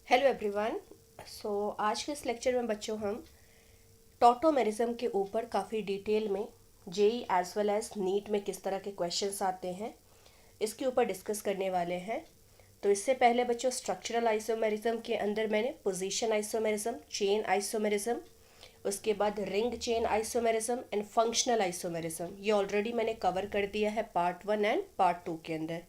Hello everyone. आज के इस लेक्चर में बच्चों हम टॉटोमेरिज्म के ऊपर काफ़ी डिटेल में JEE as well as NEET में किस तरह के क्वेश्चंस आते हैं इसके ऊपर डिस्कस करने वाले हैं। तो इससे पहले बच्चों स्ट्रक्चरल आइसोमेरिज्म के अंदर मैंने पोजीशन आइसोमेरिज्म, चेन आइसोमेरिज्म, उसके बाद ring chain isomerism and functional isomerism ये ऑलरेडी मैंने कवर कर दिया है पार्ट 1 एंड पार्ट 2 के अंदर।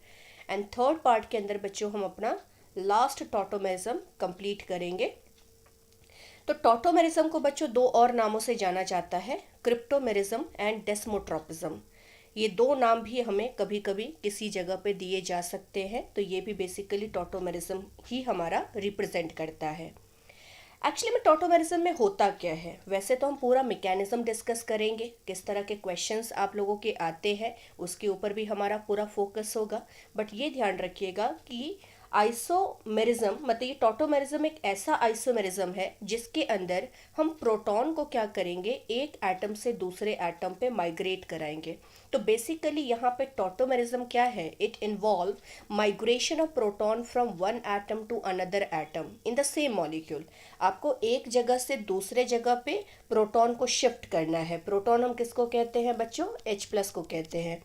एंड थर्ड पार्ट के अंदर बच्चों हम अपना लास्ट टॉटोमेरिज्म कंप्लीट करेंगे। तो टॉटोमेरिज्म को बच्चों दो और नामों से जाना जाता है, क्रिप्टोमेरिज्म एंड डेस्मोट्रोपिज्म। ये दो नाम भी हमें कभी कभी किसी जगह पे दिए जा सकते हैं, तो ये भी बेसिकली टॉटोमेरिज्म ही हमारा रिप्रेजेंट करता है। एक्चुअली में टॉटोमेरिज्म में होता क्या है, वैसे तो हम पूरा मैकेनिज्म डिस्कस करेंगे, किस तरह के क्वेश्चंस आप लोगों के आते हैं उसके ऊपर भी हमारा पूरा फोकस होगा। बट ये ध्यान रखिएगा कि आइसोमेरिज्म मतलब ये टॉटोमेरिज्म एक ऐसा आइसोमेरिज्म है जिसके अंदर हम प्रोटॉन को क्या करेंगे, एक एटम से दूसरे एटम पे माइग्रेट कराएंगे। तो बेसिकली यहाँ पे टॉटोमेरिज्म क्या है, it involve migration of proton from one atom to another atom in the same molecule. आपको एक जगह से दूसरे जगह पे प्रोटॉन को शिफ्ट करना है। प्रोटॉन हम किसको कहते हैं बच्चों, H+ को कहते हैं।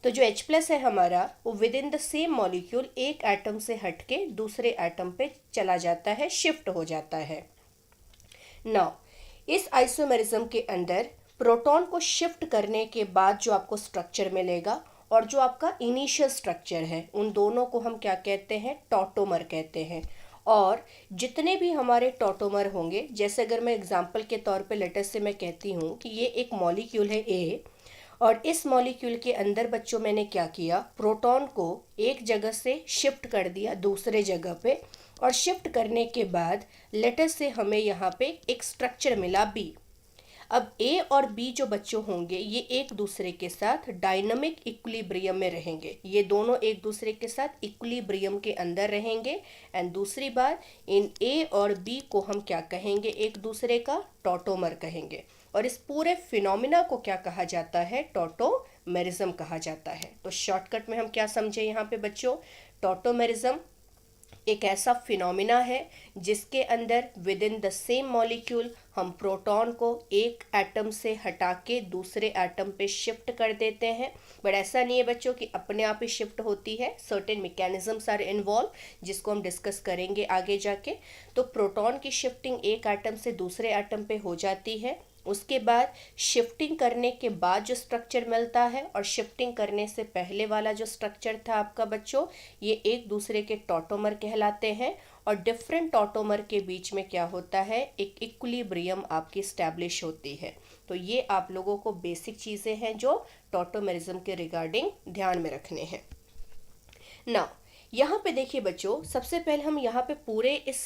तो जो H+ है हमारा वो with in the same molecule एक एटम से हटके दूसरे एटम पे चला जाता है, शिफ्ट हो जाता है। नाउ इस आइसोमेरिज्म के अंदर प्रोटॉन को शिफ्ट करने के बाद जो आपको स्ट्रक्चर मिलेगा और जो आपका इनिशियल स्ट्रक्चर है, उन दोनों को हम क्या कहते हैं, टॉटोमर कहते हैं। और जितने भी हमारे टॉटोमर होंगे, जैसे अगर मैं एग्जांपल के तौर पे लेटर से मैं कहती हूँ कि ये एक मॉलिक्यूल है ए, और इस मॉलिक्यूल के अंदर बच्चों मैंने क्या किया, प्रोटॉन को एक जगह से शिफ्ट कर दिया दूसरे जगह पे, और शिफ्ट करने के बाद लेटर से हमें यहाँ पे एक स्ट्रक्चर मिला बी। अब ए और बी जो बच्चों होंगे ये एक दूसरे के साथ डायनामिक इक्विलिब्रियम में रहेंगे, ये दोनों एक दूसरे के साथ इक्विलिब्रियम के अंदर रहेंगे। एंड दूसरी बात, इन ए और बी को हम क्या कहेंगे, एक दूसरे का टॉटोमर कहेंगे। और इस पूरे फिनोमिना को क्या कहा जाता है, टॉटोमेरिज्म कहा जाता है। तो शॉर्टकट में हम क्या समझे यहाँ पे बच्चों, टॉटोमेरिज्म एक ऐसा फिनोमिना है जिसके अंदर with in the same molecule हम प्रोटॉन को एक एटम से हटा के दूसरे एटम पे शिफ्ट कर देते हैं। बट ऐसा नहीं है बच्चों कि अपने आप ही शिफ्ट होती है, सर्टेन मैकेनिज्म्स आर इन्वॉल्व जिसको हम डिस्कस करेंगे आगे जाके। तो प्रोटॉन की शिफ्टिंग एक एटम से दूसरे एटम पे हो जाती है, उसके बाद शिफ्टिंग करने के बाद जो स्ट्रक्चर मिलता है और शिफ्टिंग करने से पहले वाला जो स्ट्रक्चर था आपका बच्चों, ये एक दूसरे के टॉटोमर कहलाते हैं। और डिफरेंट टॉटोमर के बीच में क्या होता है, एक इक्विलिब्रियम आपकी स्टैब्लिश होती है। तो ये आप लोगों को बेसिक चीज़ें हैं जो टॉटोमेरिज्म के रिगार्डिंग ध्यान में रखने हैं। नाउ यहाँ पे देखिए बच्चों, सबसे पहले हम यहाँ पे पूरे इस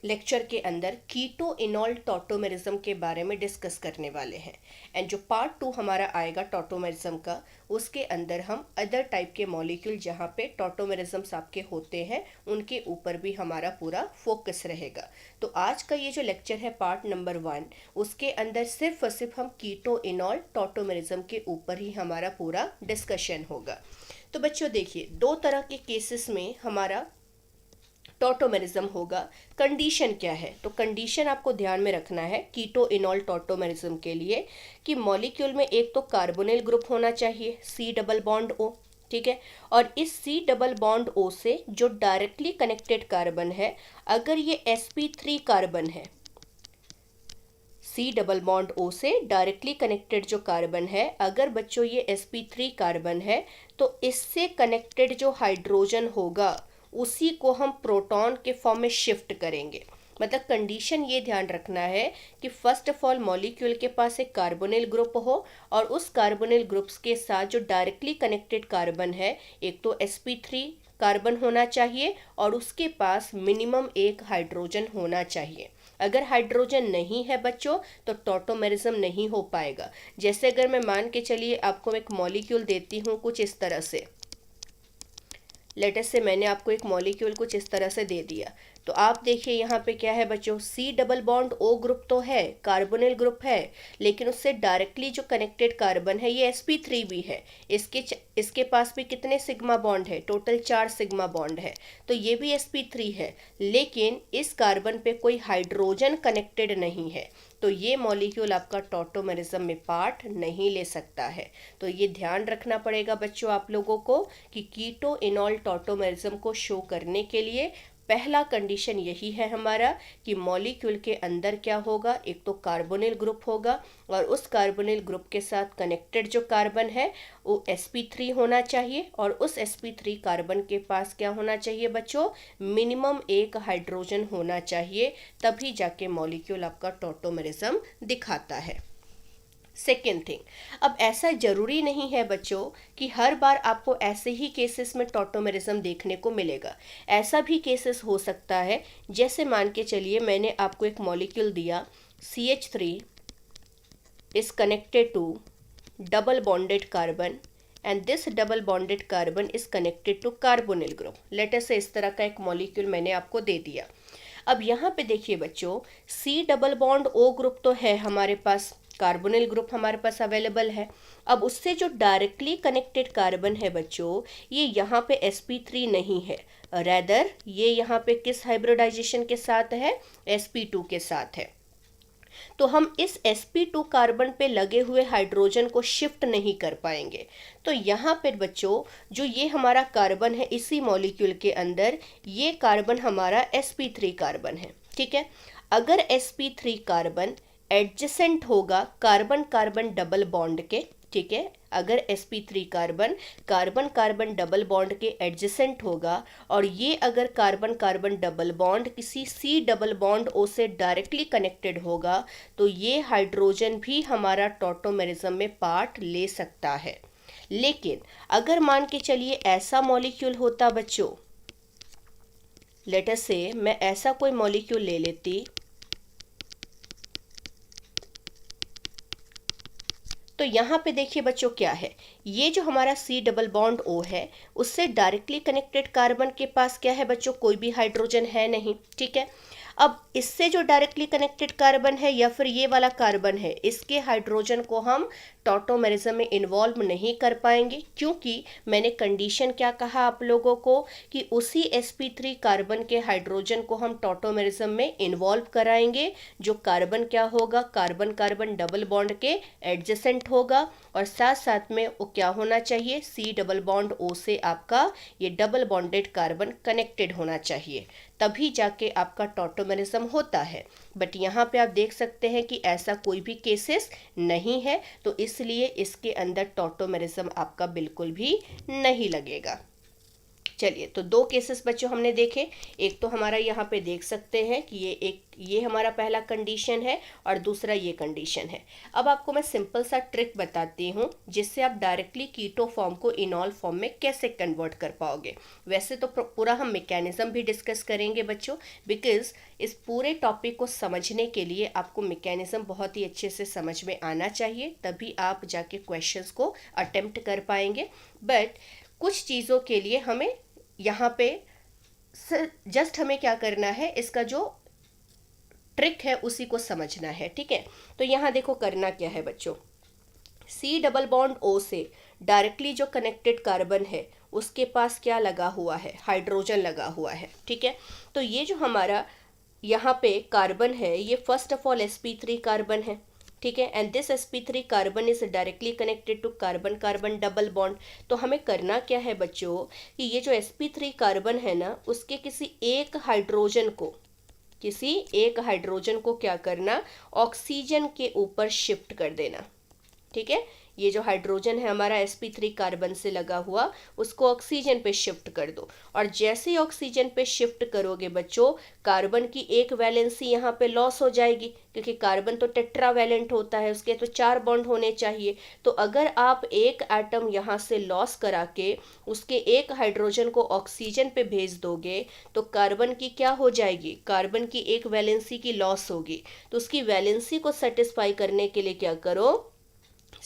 लेक्चर के अंदर कीटो इनॉल टॉटोमेरिज्म के बारे में डिस्कस करने वाले हैं। एंड जो पार्ट 2 हमारा आएगा टॉटोमेरिज्म का, उसके अंदर हम अदर टाइप के मॉलिक्यूल जहाँ पे टॉटोमेरिज्म्स आपके होते हैं उनके ऊपर भी हमारा पूरा फोकस रहेगा। तो आज का ये जो लेक्चर है पार्ट नंबर 1, उसके अंदर सिर्फ और सिर्फ हम कीटो इनॉल टॉटोमेरिज्म के ऊपर ही हमारा पूरा डिस्कशन होगा। तो बच्चों देखिए, दो तरह के केसेस में हमारा टॉटोमेरिज्म होगा। कंडीशन क्या है, तो कंडीशन आपको ध्यान में रखना है कीटो इनॉल टॉटोमेरिज्म के लिए कि मॉलिक्यूल में एक तो कार्बोनिल ग्रुप होना चाहिए, C+O, ठीक है। और इस C+O से जो डायरेक्टली कनेक्टेड कार्बन है, अगर ये sp3 कार्बन है, C+O से डायरेक्टली कनेक्टेड जो कार्बन है, अगर बच्चों ये sp3 कार्बन है, तो इससे कनेक्टेड जो हाइड्रोजन होगा उसी को हम प्रोटॉन के फॉर्म में शिफ्ट करेंगे। मतलब कंडीशन ये ध्यान रखना है कि फर्स्ट ऑफ ऑल मॉलिक्यूल के पास एक कार्बोनिल ग्रुप हो, और उस कार्बोनिल ग्रुप्स के साथ जो डायरेक्टली कनेक्टेड कार्बन है, एक तो sp3 कार्बन होना चाहिए और उसके पास मिनिमम एक हाइड्रोजन होना चाहिए। अगर हाइड्रोजन नहीं है बच्चों तो टॉटोमेरिज्म नहीं हो पाएगा। जैसे अगर मैं मान के चलिए आपको एक मॉलिक्यूल देती हूँ कुछ इस तरह से, लेटेस्ट से मैंने आपको एक मॉलिक्यूल कुछ इस तरह से दे दिया, तो आप देखिए यहाँ पे क्या है बच्चों, C double bond O group तो है, कार्बोनिल ग्रुप है, लेकिन उससे डायरेक्टली जो कनेक्टेड कार्बन है ये sp3 भी है। इसके पास भी कितने सिग्मा बॉन्ड है, टोटल 4 सिग्मा बॉन्ड है, तो ये भी sp3 है, लेकिन इस कार्बन पे कोई हाइड्रोजन कनेक्टेड नहीं है, तो ये मॉलिक्यूल आपका टॉटोमेरिज्म में पार्ट नहीं ले सकता है। तो ये ध्यान रखना पड़ेगा बच्चों आप लोगों को कि कीटो इनॉल टॉटोमेरिज्म को शो करने के लिए पहला कंडीशन यही है हमारा कि मॉलिक्यूल के अंदर क्या होगा, एक तो कार्बोनिल ग्रुप होगा और उस कार्बोनिल ग्रुप के साथ कनेक्टेड जो कार्बन है वो sp3 होना चाहिए, और उस sp3 कार्बन के पास क्या होना चाहिए बच्चों, मिनिमम एक हाइड्रोजन होना चाहिए, तभी जाके मॉलिक्यूल आपका टॉटोमेरिज्म दिखाता है। सेकेंड थिंग, अब ऐसा जरूरी नहीं है बच्चों कि हर बार आपको ऐसे ही केसेस में टॉटोमेरिज्म देखने को मिलेगा। ऐसा भी केसेस हो सकता है, जैसे मान के चलिए मैंने आपको एक मॉलिक्यूल दिया CH3 is connected to double bonded carbon and this double bonded carbon is connected to carbonyl group. Latest से इस तरह का एक मॉलिक्यूल मैंने आपको दे दिया। अब यहाँ पे देखिए बच्चों, C double bond O group तो है हमारे पास, कार्बोनिल ग्रुप हमारे पास अवेलेबल है। अब उससे जो डायरेक्टली कनेक्टेड कार्बन है बच्चों, ये यहाँ पे sp3 नहीं है, रैदर ये यहाँ पे किस हाइब्रिडाइजेशन के साथ है, sp2 के साथ है। तो हम इस sp2 कार्बन पे लगे हुए हाइड्रोजन को शिफ्ट नहीं कर पाएंगे। तो यहाँ पे बच्चों जो ये हमारा कार्बन है इसी मॉलिक्यूल के अंदर, ये कार्बन हमारा sp3 कार्बन है, ठीक है। अगर sp3 कार्बन एडजेसेंट होगा कार्बन कार्बन डबल बॉन्ड के, ठीक है, अगर sp3 carbon carbon carbon double bond के एडजेसेंट होगा और ये अगर कार्बन कार्बन डबल बॉन्ड किसी सी डबल बॉन्ड ओ से डायरेक्टली कनेक्टेड होगा, तो ये हाइड्रोजन भी हमारा टॉटोमेरिज्म में पार्ट ले सकता है। लेकिन अगर मान के चलिए ऐसा मॉलिक्यूल होता बच्चों, लेट अस से मैं ऐसा कोई मॉलिक्यूल ले लेती, तो यहाँ पे देखिए बच्चों क्या है, ये जो हमारा सी डबल बॉन्ड ओ है उससे डायरेक्टली कनेक्टेड कार्बन के पास क्या है बच्चों, कोई भी हाइड्रोजन है नहीं, ठीक है। अब इससे जो डायरेक्टली कनेक्टेड कार्बन है या फिर ये वाला कार्बन है, इसके हाइड्रोजन को हम टॉटोमेरिज्म में इन्वॉल्व नहीं कर पाएंगे, क्योंकि मैंने कंडीशन क्या कहा आप लोगों को कि उसी sp3 कार्बन के हाइड्रोजन को हम टॉटोमेरिज्म में इन्वॉल्व कराएंगे, जो कार्बन क्या होगा, कार्बन कार्बन डबल बॉन्ड के एडजेसेंट होगा, और साथ साथ में वो क्या होना चाहिए, सी डबल बॉन्ड ओ से आपका ये डबल बॉन्डेड कार्बन कनेक्टेड होना चाहिए, तभी जाके आपका टॉटोमेरिज्म होता है। बट यहाँ पे आप देख सकते हैं कि ऐसा कोई भी केसेस नहीं है, तो इसलिए इसके अंदर टॉटोमेरिज्म आपका बिल्कुल भी नहीं लगेगा। चलिए, तो दो केसेस बच्चों हमने देखे, एक तो हमारा यहाँ पे देख सकते हैं कि ये हमारा पहला कंडीशन है और दूसरा ये कंडीशन है। अब आपको मैं सिंपल सा ट्रिक बताती हूँ जिससे आप डायरेक्टली कीटो फॉर्म को इनॉल फॉर्म में कैसे कन्वर्ट कर पाओगे। वैसे तो पूरा हम मैकेनिज्म भी डिस्कस करेंगे बच्चों, बिकॉज इस पूरे टॉपिक को समझने के लिए आपको मैकेनिज्म बहुत ही अच्छे से समझ में आना चाहिए, तभी आप जाके क्वेश्चंस को अटेम्प्ट कर पाएंगे। बट कुछ चीज़ों के लिए हमें यहाँ पे जस्ट हमें क्या करना है, इसका जो ट्रिक है उसी को समझना है, ठीक है। तो यहाँ देखो करना क्या है बच्चों, सी डबल बॉन्ड ओ से डायरेक्टली जो कनेक्टेड कार्बन है उसके पास क्या लगा हुआ है, हाइड्रोजन लगा हुआ है, ठीक है। तो ये जो हमारा यहाँ पे कार्बन है ये first of all sp3 carbon है, ठीक है, and this sp3 carbon is directly connected to carbon carbon double bond. तो हमें करना क्या है बच्चों कि ये जो sp3 कार्बन है ना, उसके किसी एक हाइड्रोजन को क्या करना, ऑक्सीजन के ऊपर शिफ्ट कर देना, ठीक है। ये जो हाइड्रोजन है हमारा sp3 कार्बन से लगा हुआ, उसको ऑक्सीजन पे शिफ्ट कर दो, और जैसे ही ऑक्सीजन पे शिफ्ट करोगे बच्चों, कार्बन की एक वैलेंसी यहाँ पे लॉस हो जाएगी, क्योंकि कार्बन तो टेट्रावैलेंट होता है, उसके तो 4 बॉन्ड होने चाहिए। तो अगर आप एक एटम यहाँ से लॉस करा के उसके एक हाइड्रोजन को ऑक्सीजन पे भेज दोगे, तो कार्बन की क्या हो जाएगी, कार्बन की एक वैलेंसी की लॉस होगी। तो उसकी वैलेंसी को सेटिस्फाई करने के लिए क्या करो,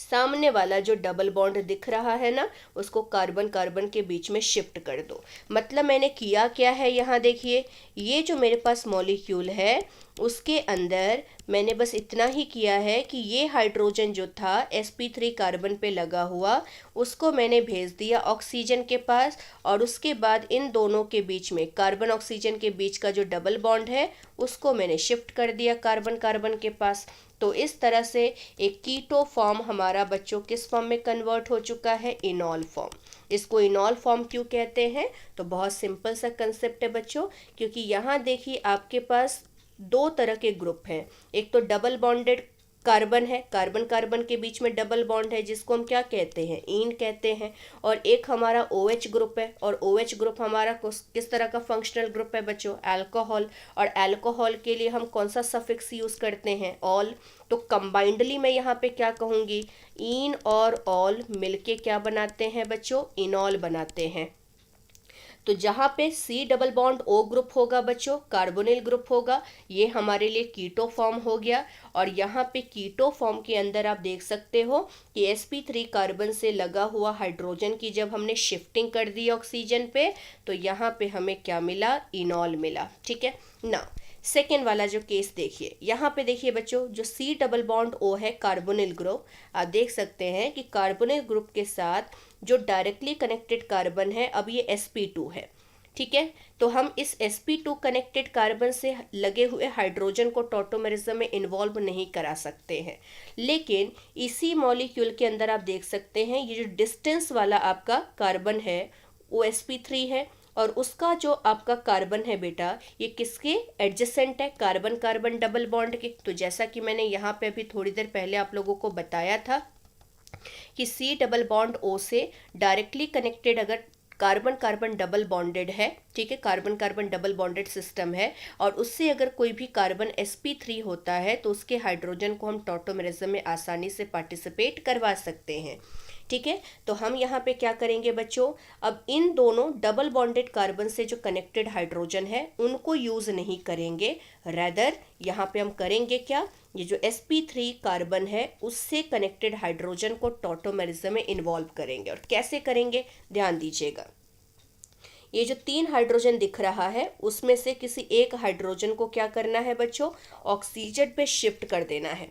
सामने वाला जो डबल बॉन्ड दिख रहा है ना, उसको कार्बन कार्बन के बीच में शिफ्ट कर दो। मतलब मैंने किया क्या है, यहाँ देखिए, ये जो मेरे पास मॉलिक्यूल है उसके अंदर मैंने बस इतना ही किया है कि ये हाइड्रोजन जो था sp3 कार्बन पे लगा हुआ, उसको मैंने भेज दिया ऑक्सीजन के पास, और उसके बाद इन दोनों के बीच में, कार्बन ऑक्सीजन के बीच का जो डबल बॉन्ड है उसको मैंने शिफ्ट कर दिया कार्बन कार्बन के पास। तो इस तरह से एक कीटो फॉर्म हमारा बच्चों किस फॉर्म में कन्वर्ट हो चुका है, इनॉल फॉर्म। इसको इनॉल फॉर्म क्यों कहते हैं, तो बहुत सिंपल सा कंसेप्ट है बच्चों, क्योंकि यहाँ देखिए आपके पास दो तरह के ग्रुप हैं। एक तो डबल बॉन्डेड कार्बन है, कार्बन कार्बन के बीच में डबल बॉन्ड है जिसको हम क्या कहते हैं, ईन कहते हैं। और एक हमारा OH ग्रुप है, और OH ग्रुप हमारा किस तरह का फंक्शनल ग्रुप है बच्चों, अल्कोहल। और अल्कोहल के लिए हम कौन सा सफिक्स यूज करते हैं, ऑल। तो कंबाइंडली मैं यहाँ पे क्या कहूँगी, ईन और ऑल मिलके क्या बनाते हैं बच्चों, इनॉल बनाते हैं। तो जहाँ पे C double bond O group होगा बच्चों, कार्बोनिल ग्रुप होगा, ये हमारे लिए कीटो फॉर्म हो गया। और यहाँ पे कीटो फॉर्म के अंदर आप देख सकते हो कि sp3 कार्बन से लगा हुआ हाइड्रोजन की जब हमने शिफ्टिंग कर दी ऑक्सीजन पे, तो यहाँ पे हमें क्या मिला, इनॉल मिला। ठीक है ना। सेकेंड वाला जो केस देखिए, यहाँ पे देखिए बच्चों, जो C डबल बॉन्ड O है कार्बोनिल ग्रुप, आप देख सकते हैं कि कार्बोनिल ग्रुप के साथ जो डायरेक्टली कनेक्टेड कार्बन है, अब ये sp2 है। ठीक है, तो हम इस sp2 कनेक्टेड कार्बन से लगे हुए हाइड्रोजन को टॉटोमेरिज्म में इन्वॉल्व नहीं करा सकते हैं। लेकिन इसी मॉलिक्यूल के अंदर आप देख सकते हैं ये जो डिस्टेंस वाला आपका कार्बन है वो sp3 है, और उसका जो आपका कार्बन है बेटा, ये किसके एडजेसेंट है, कार्बन कार्बन डबल बॉन्ड के। तो जैसा कि मैंने यहाँ पे अभी थोड़ी देर पहले आप लोगों को बताया था कि C डबल बॉन्ड O से डायरेक्टली कनेक्टेड अगर कार्बन कार्बन डबल बॉन्डेड है, ठीक है, carbon carbon double bonded system है, और उससे अगर कोई भी कार्बन sp3 होता है तो उसके हाइड्रोजन को हम टॉटोमेरिज्म में आसानी से पार्टिसिपेट करवा सकते हैं। ठीक है, तो हम यहाँ पे क्या करेंगे बच्चों, अब इन दोनों डबल बॉन्डेड कार्बन से जो कनेक्टेड हाइड्रोजन है उनको यूज नहीं करेंगे, रेदर यहाँ पे हम करेंगे क्या, ये जो sp3 कार्बन है उससे कनेक्टेड हाइड्रोजन को टॉटोमेरिज्म में इन्वॉल्व करेंगे। और कैसे करेंगे, ध्यान दीजिएगा, ये जो 3 हाइड्रोजन दिख रहा है उसमें से किसी एक हाइड्रोजन को क्या करना है बच्चों, ऑक्सीजन पे शिफ्ट कर देना है।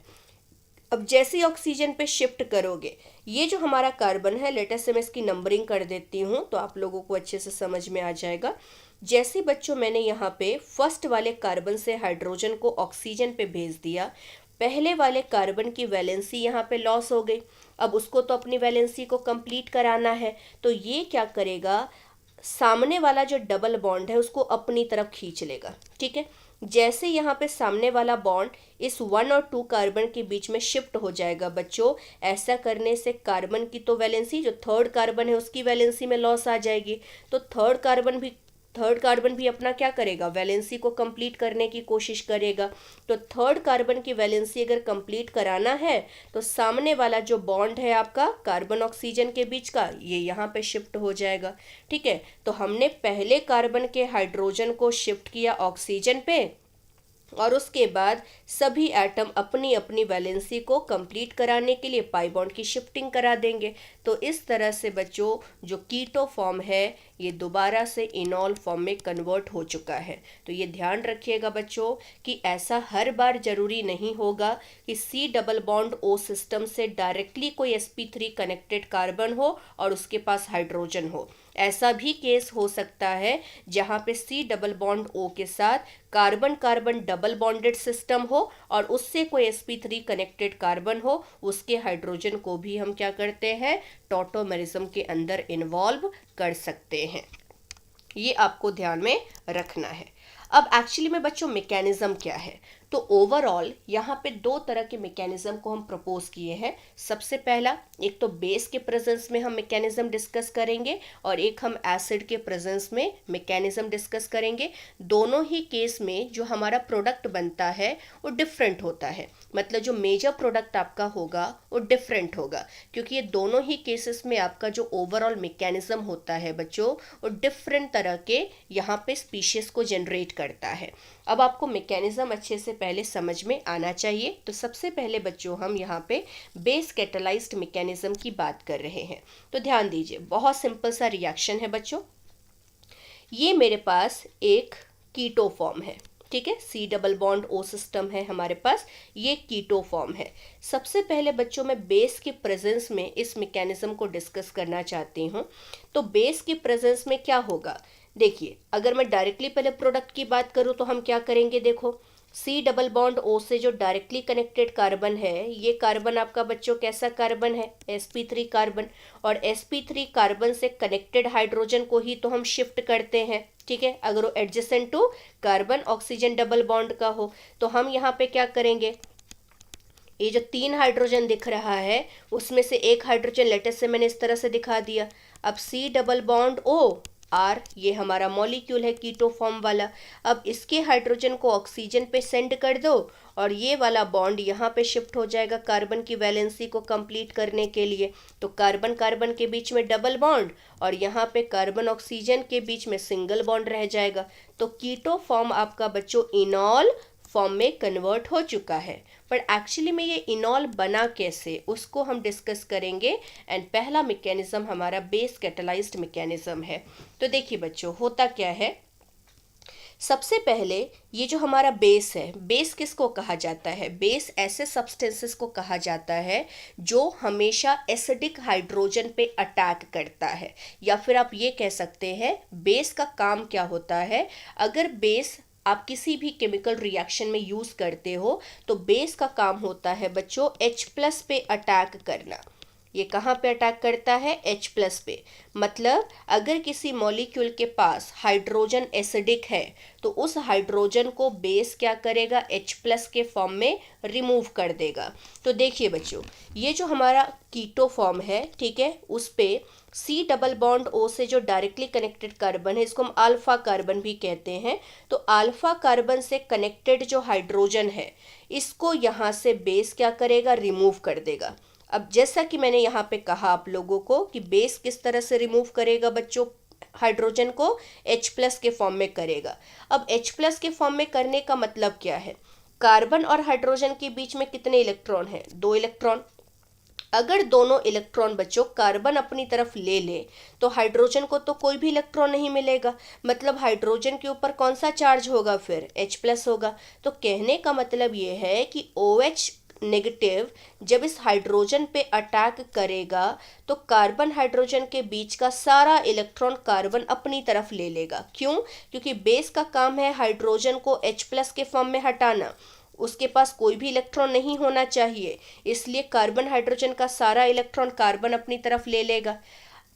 अब जैसे ही ऑक्सीजन पे शिफ्ट करोगे, ये जो हमारा कार्बन है, लेटेस्ट से मैं इसकी नंबरिंग कर देती हूँ तो आप लोगों को अच्छे से समझ में आ जाएगा। जैसे बच्चों मैंने यहाँ पे फर्स्ट वाले कार्बन से हाइड्रोजन को ऑक्सीजन पे भेज दिया, पहले वाले कार्बन की वैलेंसी यहाँ पे लॉस हो गई। अब उसको तो अपनी वैलेंसी को कंप्लीट कराना है, तो ये क्या करेगा, सामने वाला जो डबल बॉन्ड है उसको अपनी तरफ खींच लेगा। ठीक है, जैसे यहाँ पे सामने वाला बॉन्ड इस 1 और 2 कार्बन के बीच में शिफ्ट हो जाएगा बच्चों, ऐसा करने से कार्बन की तो वैलेंसी, जो थर्ड कार्बन है उसकी वैलेंसी में लॉस आ जाएगी। तो थर्ड कार्बन भी अपना क्या करेगा, वैलेंसी को कंप्लीट करने की कोशिश करेगा। तो थर्ड कार्बन की वैलेंसी अगर कंप्लीट कराना है तो सामने वाला जो बॉन्ड है आपका कार्बन ऑक्सीजन के बीच का, ये यहाँ पे शिफ्ट हो जाएगा। ठीक है, तो हमने पहले कार्बन के हाइड्रोजन को शिफ्ट किया ऑक्सीजन पे, और उसके बाद सभी एटम अपनी अपनी वैलेंसी को कंप्लीट कराने के लिए पाई बॉन्ड की शिफ्टिंग करा देंगे। तो इस तरह से बच्चों जो कीटो फॉर्म है ये दोबारा से इनॉल फॉर्म में कन्वर्ट हो चुका है। तो ये ध्यान रखिएगा बच्चों कि ऐसा हर बार जरूरी नहीं होगा कि C double bond O system से डायरेक्टली कोई sp3 कनेक्टेड कार्बन हो और उसके पास हाइड्रोजन हो। ऐसा भी केस हो सकता है जहाँ पे C डबल बॉन्ड O के साथ carbon carbon double bonded system हो और उससे कोई sp3 कनेक्टेड कार्बन हो, उसके हाइड्रोजन को भी हम क्या करते हैं, टॉटोमेरिज्म के अंदर इन्वॉल्व कर सकते हैं। ये आपको ध्यान में रखना है। अब एक्चुअली में बच्चों मैकेनिज्म क्या है, तो ओवरऑल यहाँ पे 2 तरह के मैकेनिज्म को हम प्रपोज किए हैं। सबसे पहला, एक तो बेस के प्रेजेंस में हम मैकेनिज्म डिस्कस करेंगे और एक हम एसिड के प्रेजेंस में मैकेनिज्म डिस्कस करेंगे। दोनों ही केस में जो हमारा प्रोडक्ट बनता है वो डिफरेंट होता है, मतलब जो मेजर प्रोडक्ट आपका होगा वो डिफरेंट होगा, क्योंकि ये दोनों ही केसेस में आपका जो ओवरऑल मैकेनिज्म होता है बच्चों वो डिफरेंट तरह के यहाँ पे स्पीशीज को जनरेट करता है। अब आपको मैकेनिज्म अच्छे से पहले समझ में आना चाहिए। तो सबसे पहले बच्चों हम यहाँ पे बेस कैटालाइज्ड मैकेनिज्म की बात कर रहे हैं। तो ध्यान दीजिए, बहुत सिंपल सा रिएक्शन है बच्चों। ये मेरे पास एक कीटो फॉर्म है, ठीक है, C double bond O system है हमारे पास, ये कीटो फॉर्म है। सबसे पहले बच्चों मैं बेस के प्रेजेंस में इस मैकेनिज्म को डिस्कस करना चाहती हूँ। तो बेस के प्रेजेंस में क्या होगा, देखिए, अगर मैं डायरेक्टली पहले प्रोडक्ट की बात करूँ तो हम क्या करेंगे, देखो C डबल बॉन्ड O से जो डायरेक्टली कनेक्टेड कार्बन है, ये कार्बन आपका बच्चों कैसा कार्बन है, sp3 कार्बन, और sp3 कार्बन से कनेक्टेड हाइड्रोजन को ही तो हम शिफ्ट करते हैं, ठीक है, अगर वो adjacent to carbon oxygen double bond का हो। तो हम यहाँ पे क्या करेंगे, ये जो 3 हाइड्रोजन दिख रहा है उसमें से एक हाइड्रोजन लेटेस्ट से मैंने इस तरह से दिखा दिया। अब C double bond O R, ये हमारा मॉलिक्यूल है कीटो फॉर्म वाला। अब इसके हाइड्रोजन को ऑक्सीजन पे सेंड कर दो और ये वाला बॉन्ड यहाँ पे शिफ्ट हो जाएगा कार्बन की वैलेंसी को कंप्लीट करने के लिए। तो कार्बन कार्बन के बीच में डबल बॉन्ड और यहाँ पे कार्बन ऑक्सीजन के बीच में सिंगल बॉन्ड रह जाएगा। तो कीटो फॉर्म आपका बच्चों इनॉल फॉर्म में कन्वर्ट हो चुका है। पर एक्चुअली में ये इनॉल बना कैसे, उसको हम डिस्कस करेंगे। एंड पहला मैकेनिज्म हमारा बेस कैटालाइज्ड मैकेनिज्म है। तो देखिए बच्चों, होता क्या है, सबसे पहले ये जो हमारा बेस है, बेस किसको कहा जाता है, बेस ऐसे सब्सटेंसेस को कहा जाता है जो हमेशा एसिडिक हाइड्रोजन पे अटैक करता है। या फिर आप ये कह सकते हैं बेस का काम क्या होता है, अगर बेस आप किसी भी केमिकल रिएक्शन में यूज करते हो तो बेस का काम होता है बच्चों H+ पे अटैक करना। ये कहाँ पे अटैक करता है, H+ पे। मतलब अगर किसी मॉलिक्यूल के पास हाइड्रोजन एसिडिक है तो उस हाइड्रोजन को बेस क्या करेगा, H+ के फॉर्म में रिमूव कर देगा। तो देखिए बच्चों, ये जो हमारा कीटो फॉर्म है, ठीक है, उस पे C डबल बॉन्ड O से जो डायरेक्टली कनेक्टेड कार्बन है, इसको हम अल्फा कार्बन भी कहते हैं। तो अल्फा कार्बन से कनेक्टेड जो हाइड्रोजन है, इसको यहाँ से बेस क्या करेगा, रिमूव कर देगा। अब जैसा कि मैंने यहाँ पे कहा आप लोगों को कि बेस किस तरह से रिमूव करेगा बच्चों, हाइड्रोजन को H+ के फॉर्म में करेगा। अब H+ के फॉर्म में करने का मतलब क्या है, कार्बन और हाइड्रोजन के बीच में कितने इलेक्ट्रॉन हैं, 2 इलेक्ट्रॉन। अगर दोनों इलेक्ट्रॉन बच्चों कार्बन अपनी तरफ ले ले तो हाइड्रोजन को तो कोई भी इलेक्ट्रॉन नहीं मिलेगा। मतलब हाइड्रोजन के ऊपर कौन सा चार्ज होगा, फिर H+ होगा। तो कहने का मतलब ये है कि OH नेगेटिव जब इस हाइड्रोजन पे अटैक करेगा तो कार्बन हाइड्रोजन के बीच का सारा इलेक्ट्रॉन कार्बन अपनी तरफ ले लेगा। क्यों, क्योंकि बेस का काम है हाइड्रोजन को H+ के फॉर्म में हटाना, उसके पास कोई भी इलेक्ट्रॉन नहीं होना चाहिए, इसलिए कार्बन हाइड्रोजन का सारा इलेक्ट्रॉन कार्बन अपनी तरफ ले लेगा।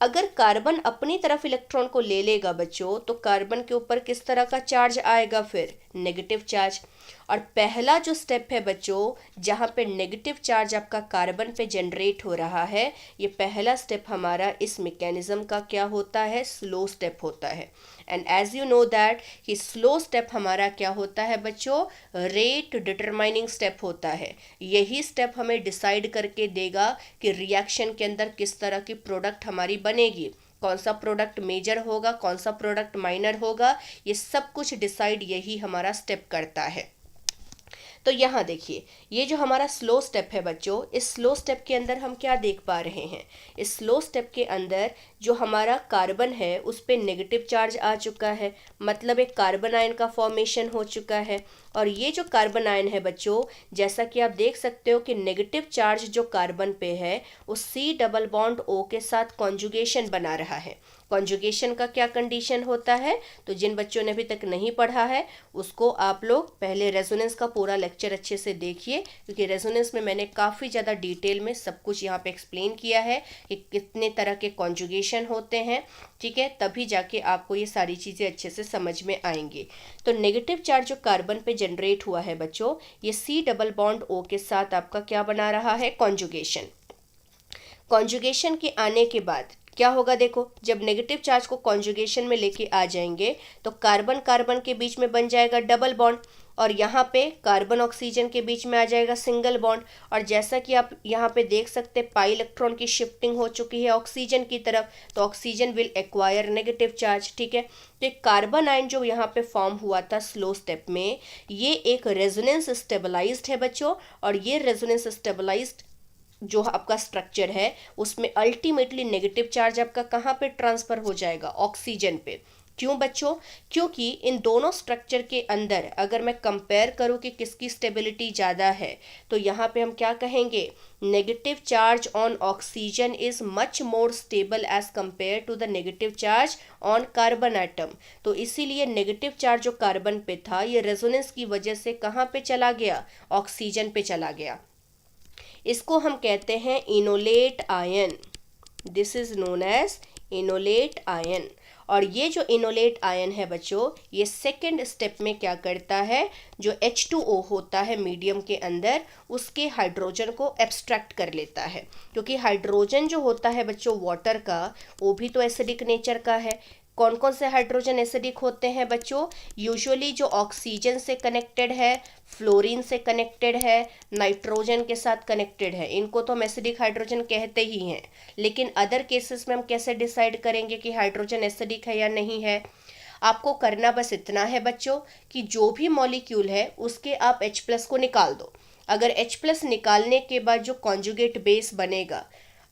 अगर कार्बन अपनी तरफ इलेक्ट्रॉन को ले लेगा बच्चों तो कार्बन के ऊपर किस तरह का चार्ज आएगा, फिर नेगेटिव चार्ज। और पहला जो स्टेप है बच्चों जहाँ पे नेगेटिव चार्ज आपका कार्बन पे जनरेट हो रहा है, ये पहला स्टेप हमारा इस मैकेनिज्म का क्या होता है, स्लो स्टेप होता है। And as you know that कि स्लो स्टेप हमारा क्या होता है बच्चों, रेट डिटरमाइनिंग स्टेप होता है। यही स्टेप हमें डिसाइड करके देगा कि रिएक्शन के अंदर किस तरह की प्रोडक्ट हमारी बनेगी, कौन सा प्रोडक्ट मेजर होगा, कौन सा प्रोडक्ट माइनर होगा, ये सब कुछ डिसाइड यही हमारा स्टेप करता है। तो यहाँ देखिए, ये जो हमारा स्लो स्टेप है बच्चों, इस स्लो स्टेप के अंदर हम क्या देख पा रहे हैं, इस स्लो स्टेप के अंदर जो हमारा कार्बन है उस पे नेगेटिव चार्ज आ चुका है, मतलब एक कार्बन आयन का फॉर्मेशन हो चुका है। और ये जो कार्बन आयन है बच्चों, जैसा कि आप देख सकते हो कि नेगेटिव चार्ज जो कार्बन पे है उस C डबल बॉन्ड O के साथ कॉन्जुगेशन बना रहा है। कॉन्जुगेशन का क्या कंडीशन होता है, तो जिन बच्चों ने अभी तक नहीं पढ़ा है उसको आप लोग पहले रेजोनेंस का पूरा लेक्चर अच्छे से देखिए, क्योंकि रेजोनेंस में मैंने काफ़ी ज़्यादा डिटेल में सब कुछ यहाँ पे एक्सप्लेन किया है कि कितने तरह के कॉन्जुगेशन होते हैं, ठीक है, तभी जाके आपको ये सारी चीज़ें अच्छे से समझ में आएंगी। तो नेगेटिव चार्ज जो कार्बन पे जनरेट हुआ है बच्चों, ये C डबल बॉन्ड O के साथ आपका क्या बना रहा है, कॉन्जुगेशन। कॉन्जुगेशन के आने के बाद क्या होगा, देखो जब नेगेटिव चार्ज को कॉन्जुगेशन में लेके आ जाएंगे तो कार्बन कार्बन के बीच में बन जाएगा डबल बॉन्ड, और यहाँ पे कार्बन ऑक्सीजन के बीच में आ जाएगा सिंगल बॉन्ड। और जैसा कि आप यहाँ पे देख सकते हैं पाई इलेक्ट्रॉन की शिफ्टिंग हो चुकी है ऑक्सीजन की तरफ, तो oxygen will acquire negative charge. ठीक है, तो एक कार्बन आयन जो यहाँ पे फॉर्म हुआ था स्लो स्टेप में, ये एक रेजोनेंस स्टेबलाइज्ड है बच्चों। और ये रेजोनेंस स्टेबलाइज्ड जो आपका स्ट्रक्चर है उसमें अल्टीमेटली नेगेटिव चार्ज आपका कहाँ पे ट्रांसफर हो जाएगा, ऑक्सीजन पे। क्यों बच्चों? क्योंकि इन दोनों स्ट्रक्चर के अंदर अगर मैं कंपेयर करूं कि किसकी स्टेबिलिटी ज़्यादा है, तो यहाँ पे हम क्या कहेंगे, negative charge on oxygen is much more stable as compare to the negative charge on carbon atom. तो इसीलिए नेगेटिव चार्ज जो कार्बन पे था ये रेजोनेंस की वजह से कहाँ पे चला गया, ऑक्सीजन पे चला गया। इसको हम कहते हैं enolate ion. This is known as enolate ion. और ये जो इनोलेट आयन है बच्चों, ये सेकेंड स्टेप में क्या करता है, जो H2O होता है मीडियम के अंदर, उसके हाइड्रोजन को एब्स्ट्रैक्ट कर लेता है। क्योंकि हाइड्रोजन जो होता है बच्चों वाटर का, वो भी तो एसिडिक नेचर का है। कौन कौन से हाइड्रोजन एसिडिक होते हैं बच्चों? यूजुअली जो ऑक्सीजन से कनेक्टेड है, फ्लोरीन से कनेक्टेड है, नाइट्रोजन के साथ कनेक्टेड है, इनको तो हम एसिडिक हाइड्रोजन कहते ही हैं। लेकिन अदर केसेस में हम कैसे डिसाइड करेंगे कि हाइड्रोजन एसिडिक है या नहीं है? आपको करना बस इतना है बच्चों कि जो भी मॉलिक्यूल है उसके आप H+ को निकाल दो। अगर H+ निकालने के बाद जो कॉन्जुगेट बेस बनेगा,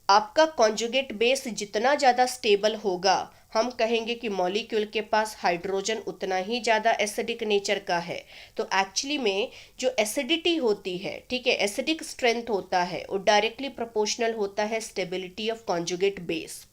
आपका कॉन्जुगेट बेस जितना ज़्यादा स्टेबल होगा, हम कहेंगे कि मॉलिक्यूल के पास हाइड्रोजन उतना ही ज़्यादा एसिडिक नेचर का है। तो एक्चुअली में जो एसिडिटी होती है, ठीक है, एसिडिक स्ट्रेंथ होता है, वो डायरेक्टली प्रोपोर्शनल होता है स्टेबिलिटी ऑफ कॉन्जुगेट बेस।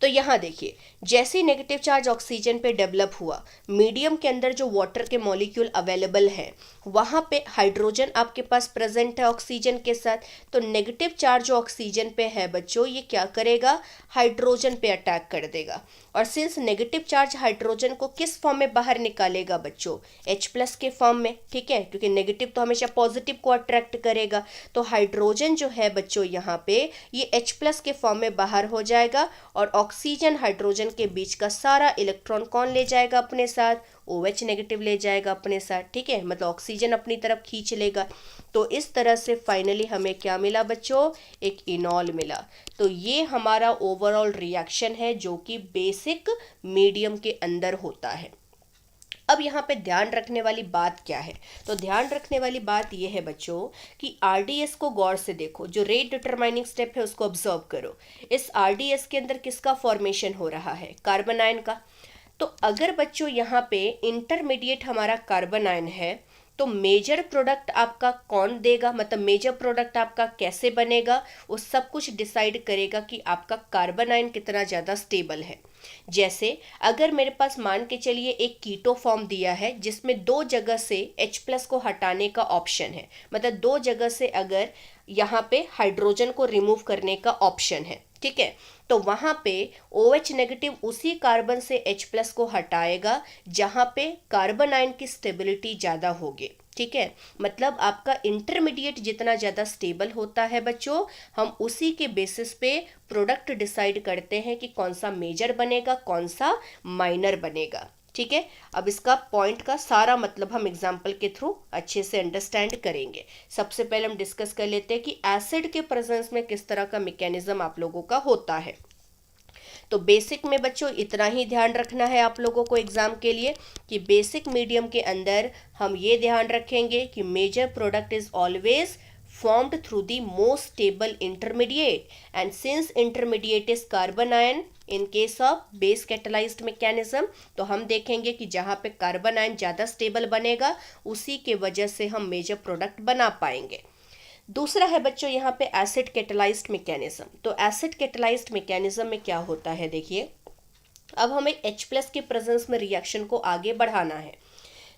तो यहाँ देखिए, जैसे नेगेटिव चार्ज ऑक्सीजन पे डेवलप हुआ, मीडियम के अंदर जो वाटर के मॉलिक्यूल अवेलेबल हैं वहाँ पे हाइड्रोजन आपके पास प्रेजेंट है ऑक्सीजन के साथ। तो नेगेटिव चार्ज जो ऑक्सीजन पे है बच्चों, ये क्या करेगा, हाइड्रोजन पे अटैक कर देगा। और सिंस नेगेटिव चार्ज हाइड्रोजन को किस फॉर्म में बाहर निकालेगा बच्चों, H+ के फॉर्म में। ठीक है, क्योंकि नेगेटिव तो हमेशा पॉजिटिव को अट्रैक्ट करेगा। तो हाइड्रोजन जो है बच्चों यहाँ पे ये H+ के फॉर्म में बाहर हो जाएगा। और ऑक्सीजन हाइड्रोजन के बीच का सारा इलेक्ट्रॉन कौन ले जाएगा अपने साथ, OH नेगेटिव ले जाएगा अपने साथ। ठीक है, मतलब ऑक्सीजन अपनी तरफ खींच लेगा। तो इस तरह से फाइनली हमें क्या मिला बच्चों, एक इनॉल मिला। तो ये हमारा ओवरऑल रिएक्शन है जो कि बेसिक मीडियम के अंदर होता है। अब यहाँ पे ध्यान रखने वाली बात क्या है, तो ध्यान रखने वाली बात यह है बच्चों कि RDS को गौर से देखो, जो रेट डिटरमाइनिंग स्टेप है उसको ऑब्जर्व करो। इस RDS के अंदर किसका फॉर्मेशन हो रहा है, कार्बन आयन का। तो अगर बच्चों यहाँ पे इंटरमीडिएट हमारा कार्बन आयन है, तो मेजर प्रोडक्ट आपका कौन देगा, मतलब मेजर प्रोडक्ट आपका कैसे बनेगा, वो सब कुछ डिसाइड करेगा कि आपका कार्बन आयन कितना ज़्यादा स्टेबल है। जैसे अगर मेरे पास मान के चलिए एक कीटो फॉर्म दिया है जिसमें 2 जगह से H+ को हटाने का ऑप्शन है, मतलब 2 जगह से अगर यहाँ पे हाइड्रोजन को रिमूव करने का ऑप्शन है, ठीक है, तो वहाँ पे OH नेगेटिव उसी कार्बन से H+ को हटाएगा जहाँ पे कार्बन आयन की स्टेबिलिटी ज़्यादा होगी। ठीक है, मतलब आपका इंटरमीडिएट जितना ज़्यादा स्टेबल होता है बच्चों, हम उसी के बेसिस पे प्रोडक्ट डिसाइड करते हैं कि कौन सा मेजर बनेगा, कौन सा माइनर बनेगा। ठीक है, अब इसका पॉइंट का सारा मतलब हम एग्जाम्पल के थ्रू अच्छे से अंडरस्टैंड करेंगे। सबसे पहले हम डिस्कस कर लेते हैं कि एसिड के प्रेजेंस में किस तरह का मैकेनिज्म आप लोगों का होता है। तो बेसिक में बच्चों इतना ही ध्यान रखना है आप लोगों को एग्जाम के लिए कि बेसिक मीडियम के अंदर हम ये ध्यान रखेंगे कि major product is always formed through the most stable intermediate, and since intermediate is carbon ion in case of base catalyzed mechanism, तो हम देखेंगे कि जहाँ पे कार्बन आयन ज़्यादा स्टेबल बनेगा उसी के वजह से हम मेजर प्रोडक्ट बना पाएंगे। दूसरा है बच्चों यहाँ पे एसिड कैटलाइज्ड मैकेनिज्म। तो एसिड कैटलाइज्ड मैकेनिज्म में क्या होता है, देखिए अब हमें H+ के प्रेजेंस में रिएक्शन को आगे बढ़ाना है।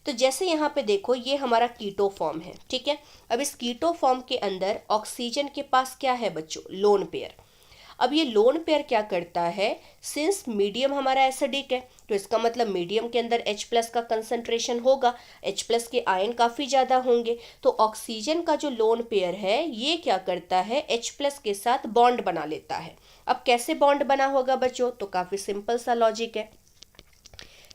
तो जैसे यहाँ पे देखो ये हमारा कीटो फॉर्म है, ठीक है। अब इस कीटो फॉर्म के अंदर ऑक्सीजन के पास क्या है बच्चों, लोन पेयर। अब ये लोन पेयर क्या करता है, सिंस मीडियम हमारा एसिडिक है तो इसका मतलब मीडियम के अंदर H+ का कंसंट्रेशन होगा, H+ के आयन काफ़ी ज़्यादा होंगे। तो ऑक्सीजन का जो लोन पेयर है ये क्या करता है, H+ के साथ बॉन्ड बना लेता है। अब कैसे बॉन्ड बना होगा बच्चों, तो काफ़ी सिंपल सा लॉजिक है।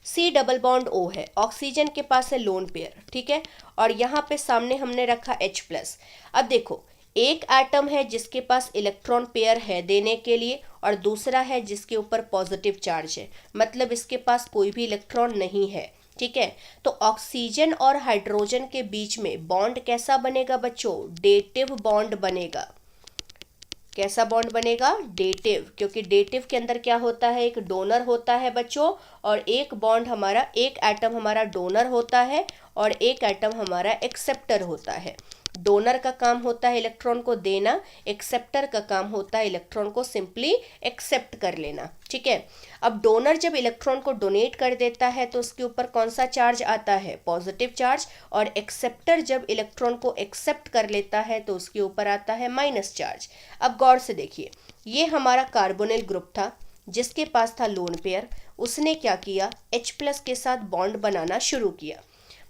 C डबल बॉन्ड O है, ऑक्सीजन के पास है लोन पेयर, ठीक है, और यहाँ पे सामने हमने रखा H+। अब देखो, एक एटम है जिसके पास इलेक्ट्रॉन पेयर है देने के लिए, और दूसरा है जिसके ऊपर पॉजिटिव चार्ज है, मतलब इसके पास कोई भी इलेक्ट्रॉन नहीं है, ठीक है। तो ऑक्सीजन और हाइड्रोजन के बीच में बॉन्ड कैसा बनेगा बच्चों? डेटिव बॉन्ड बनेगा। कैसा बॉन्ड बनेगा? डेटिव, क्योंकि डेटिव के अंदर क्या होता है? एक डोनर होता है बच्चों, और एक बॉन्ड हमारा, एक एटम हमारा डोनर होता है और एक एटम हमारा एक्सेप्टर होता है। डोनर का काम होता है इलेक्ट्रॉन को देना, एक्सेप्टर का काम होता है इलेक्ट्रॉन को सिंपली एक्सेप्ट कर लेना, ठीक है। अब डोनर जब इलेक्ट्रॉन को डोनेट कर देता है तो उसके ऊपर कौन सा चार्ज आता है? Positive charge. और एक्सेप्टर जब इलेक्ट्रॉन को एक्सेप्ट कर लेता है तो उसके ऊपर आता है माइनस चार्ज। अब गौर से देखिए, ये हमारा कार्बोनिल ग्रुप था जिसके पास था लोन पेयर। उसने क्या किया? H+ के साथ बॉन्ड बनाना शुरू किया,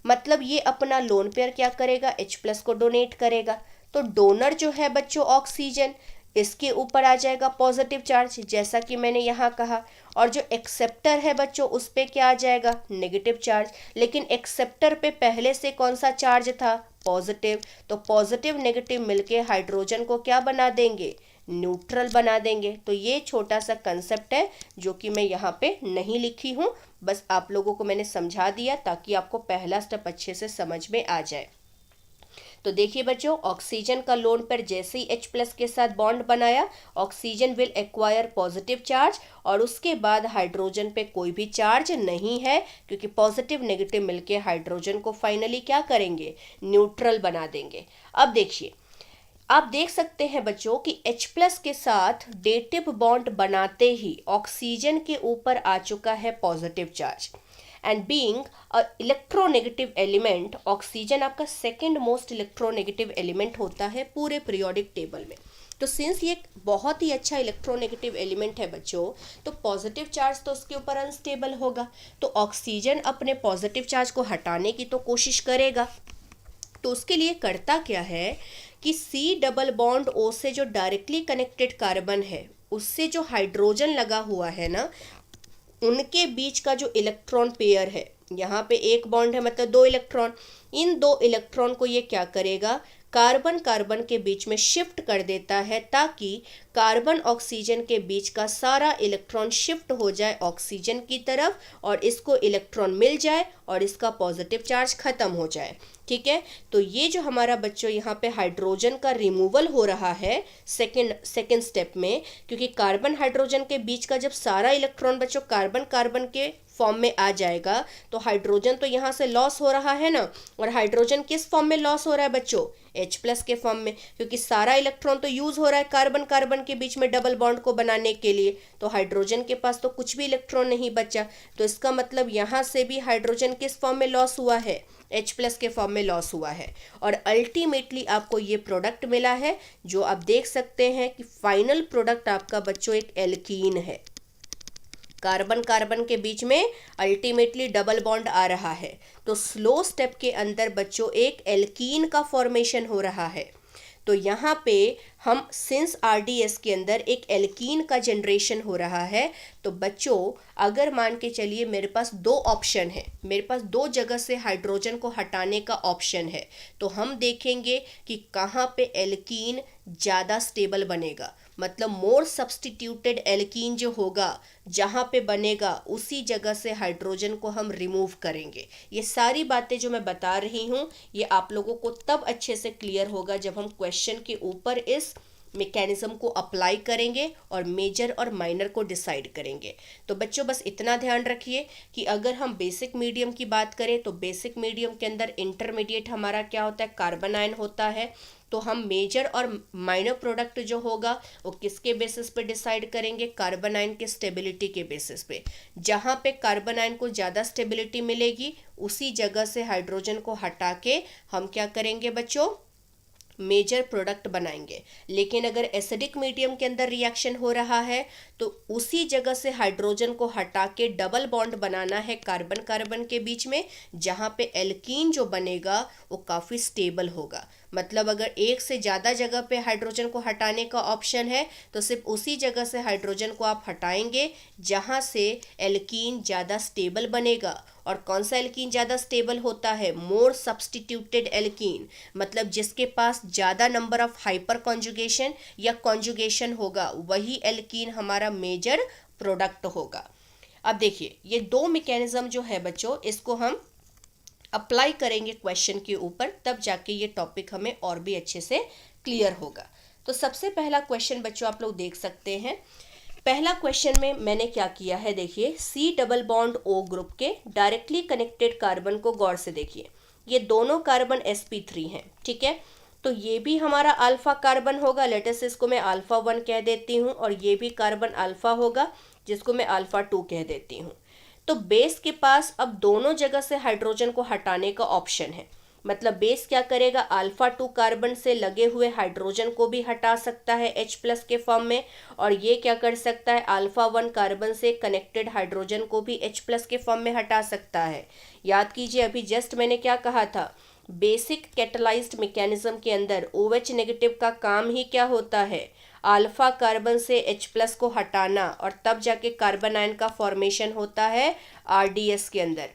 मतलब ये अपना लोन पेयर क्या करेगा? H+ को डोनेट करेगा। तो डोनर जो है बच्चों ऑक्सीजन, इसके ऊपर आ जाएगा पॉजिटिव चार्ज, जैसा कि मैंने यहाँ कहा। और जो एक्सेप्टर है बच्चों, उस पे क्या आ जाएगा? Negative charge. लेकिन एक्सेप्टर पे पहले से कौन सा चार्ज था? पॉजिटिव। तो पॉजिटिव नेगेटिव मिलके हाइड्रोजन को क्या बना देंगे? न्यूट्रल बना देंगे। तो ये छोटा सा कंसेप्ट है जो कि मैं यहाँ पे नहीं लिखी हूँ, बस आप लोगों को मैंने समझा दिया ताकि आपको पहला स्टेप अच्छे से समझ में आ जाए। तो देखिए बच्चों, ऑक्सीजन का लोन पेयर जैसे ही H+ के साथ बॉन्ड बनाया, oxygen will acquire positive charge, और उसके बाद हाइड्रोजन पे कोई भी चार्ज नहीं है, क्योंकि पॉजिटिव नेगेटिव मिलके हाइड्रोजन को फाइनली क्या करेंगे? न्यूट्रल बना देंगे। अब देखिए, आप देख सकते हैं बच्चों कि H+ के साथ डेटिव बॉन्ड बनाते ही ऑक्सीजन के ऊपर आ चुका है positive charge, and being a electronegative element, oxygen आपका सेकंड मोस्ट इलेक्ट्रोनेगेटिव एलिमेंट होता है पूरे पीरियोडिक टेबल में। तो सिंस ये बहुत ही अच्छा इलेक्ट्रोनेगेटिव एलिमेंट है बच्चों, तो पॉजिटिव चार्ज तो उसके ऊपर अनस्टेबल होगा, तो ऑक्सीजन अपने पॉजिटिव चार्ज को हटाने की तो कोशिश करेगा। तो उसके लिए करता क्या है कि C डबल बॉन्ड O से जो डायरेक्टली कनेक्टेड कार्बन है, उससे जो हाइड्रोजन लगा हुआ है ना, उनके बीच का जो इलेक्ट्रॉन पेयर है, यहाँ पे एक बॉन्ड है मतलब 2 इलेक्ट्रॉन, इन 2 इलेक्ट्रॉन को ये क्या करेगा? कार्बन कार्बन के बीच में शिफ्ट कर देता है, ताकि कार्बन ऑक्सीजन के बीच का सारा इलेक्ट्रॉन शिफ्ट हो जाए ऑक्सीजन की तरफ, और इसको इलेक्ट्रॉन मिल जाए और इसका पॉजिटिव चार्ज खत्म हो जाए, ठीक है। तो ये जो हमारा बच्चों यहाँ पे हाइड्रोजन का रिमूवल हो रहा है सेकेंड स्टेप में, क्योंकि कार्बन हाइड्रोजन के बीच का जब सारा इलेक्ट्रॉन बच्चों कार्बन कार्बन के फॉर्म में आ जाएगा, तो हाइड्रोजन तो यहाँ से लॉस हो रहा है ना, और हाइड्रोजन किस फॉर्म में लॉस हो रहा है बच्चों? H+ के फॉर्म में, क्योंकि सारा इलेक्ट्रॉन तो यूज हो रहा है कार्बन कार्बन के बीच में डबल बॉन्ड को बनाने के लिए, तो हाइड्रोजन के पास तो कुछ भी इलेक्ट्रॉन नहीं बचा। तो इसका मतलब यहाँ से भी हाइड्रोजन किस फॉर्म में लॉस हुआ है? H+ के फॉर्म में लॉस हुआ है, और अल्टीमेटली आपको ये प्रोडक्ट मिला है, जो आप देख सकते हैं कि फाइनल प्रोडक्ट आपका बच्चों एक एल्कीन है। कार्बन कार्बन के बीच में अल्टीमेटली डबल बॉन्ड आ रहा है, तो स्लो स्टेप के अंदर बच्चों एक एल्कीन का फॉर्मेशन हो रहा है। तो यहाँ पे हम सिंस RDS के अंदर एक एल्कीन का जनरेशन हो रहा है, तो बच्चों अगर मान के चलिए मेरे पास 2 ऑप्शन है, मेरे पास 2 जगह से हाइड्रोजन को हटाने का ऑप्शन है, तो हम देखेंगे कि कहाँ पे एल्कीन ज़्यादा स्टेबल बनेगा, मतलब मोर सब्सटीट्यूटेड एल्कीन जो होगा जहाँ पे बनेगा उसी जगह से हाइड्रोजन को हम रिमूव करेंगे। ये सारी बातें जो मैं बता रही हूँ ये आप लोगों को तब अच्छे से क्लियर होगा जब हम क्वेश्चन के ऊपर इस मैकेनिज्म को अप्लाई करेंगे और मेजर और माइनर को डिसाइड करेंगे। तो बच्चों बस इतना ध्यान रखिए कि अगर हम बेसिक मीडियम की बात करें तो बेसिक मीडियम के अंदर इंटरमीडिएट हमारा क्या होता है? कार्बन आयन होता है। तो हम मेजर और माइनर प्रोडक्ट जो होगा वो किसके बेसिस पे डिसाइड करेंगे? कार्बन आयन के स्टेबिलिटी के बेसिस पे। जहाँ पे कार्बन आयन को ज़्यादा स्टेबिलिटी मिलेगी उसी जगह से हाइड्रोजन को हटा के हम क्या करेंगे बच्चों? मेजर प्रोडक्ट बनाएंगे। लेकिन अगर एसिडिक मीडियम के अंदर रिएक्शन हो रहा है तो उसी जगह से हाइड्रोजन को हटा के डबल बॉन्ड बनाना है कार्बन कार्बन के बीच में, जहाँ पे एल्कीन जो बनेगा वो काफ़ी स्टेबल होगा। मतलब अगर एक से ज़्यादा जगह पे हाइड्रोजन को हटाने का ऑप्शन है तो सिर्फ उसी जगह से हाइड्रोजन को आप हटाएंगे जहाँ से एल्कीन ज़्यादा स्टेबल बनेगा। और कौन सा एल्कीन ज़्यादा स्टेबल होता है? मोर सब्स्टिट्यूटेड एल्कीन, मतलब जिसके पास ज़्यादा नंबर ऑफ हाइपर कॉन्जुगेशन या कॉन्जुगेशन होगा, वही एल्कीन हमारा मेजर प्रोडक्ट होगा। अब देखिए ये दो मैकेनिज्म जो है बच्चों, इसको हम अप्लाई करेंगे क्वेश्चन के ऊपर, तब जाके ये टॉपिक हमें और भी अच्छे से क्लियर होगा। तो सबसे पहला क्वेश्चन बच्चों आप लोग देख सकते हैं। पहला क्वेश्चन में मैंने क्या किया है, देखिए C double bond O group के डायरेक्टली कनेक्टेड कार्बन को गौर से देखिए। ये दोनों कार्बन sp3 हैं, ठीक है। तो ये भी हमारा अल्फा कार्बन होगा, लेट अस इसको मैं अल्फा 1 कह देती हूँ, और ये भी कार्बन अल्फा होगा जिसको मैं अल्फा 2 कह देती हूँ। तो बेस के पास अब दोनों जगह से हाइड्रोजन को हटाने का ऑप्शन है। मतलब बेस क्या करेगा, अल्फा 2 कार्बन से लगे हुए हाइड्रोजन को भी हटा सकता है H+ के फॉर्म में, और ये क्या कर सकता है, अल्फा 1 कार्बन से कनेक्टेड हाइड्रोजन को भी H+ के फॉर्म में हटा सकता है। याद कीजिए अभी जस्ट मैंने क्या कहा था, बेसिक कैटलाइज्ड मैकेनिज्म के अंदर OH नेगेटिव का काम ही क्या होता है, अल्फा कार्बन से H+ को हटाना, और तब जाके कार्बन आयन का फॉर्मेशन होता है RDS के अंदर।